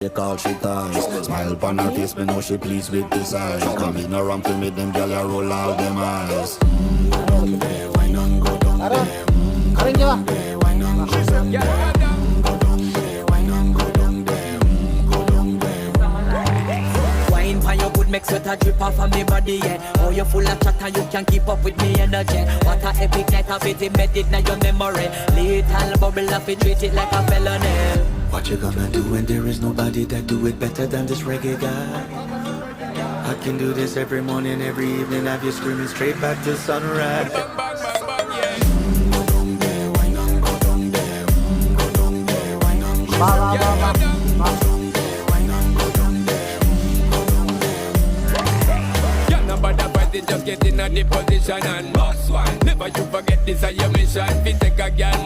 They call she ties. Smile upon her face, me know she pleased with this eyes. Come in around to meet them, girl, you roll out them eyes. Go down there, why not go down there? Go down there, why not go down there? Go down there, why not go down there? Go down there. Wine for your good, make sweat a drip off of me body, yeah. Oh, you full of chatter, you can keep up with me energy. What a epic night of it, embedded in your memory. Little bubble of it, treat it like a felony. What you gonna do when there is nobody that do it better than this reggae guy? I can do this every morning, every evening, have you screaming straight back to sunrise. Go down there, why not go down there? Go down there, why not go down there? Go down there, why not go down there? Go down there. You're not bad about it, just get in a the position and boss one. Never you forget this is your mission. Fi take a girl.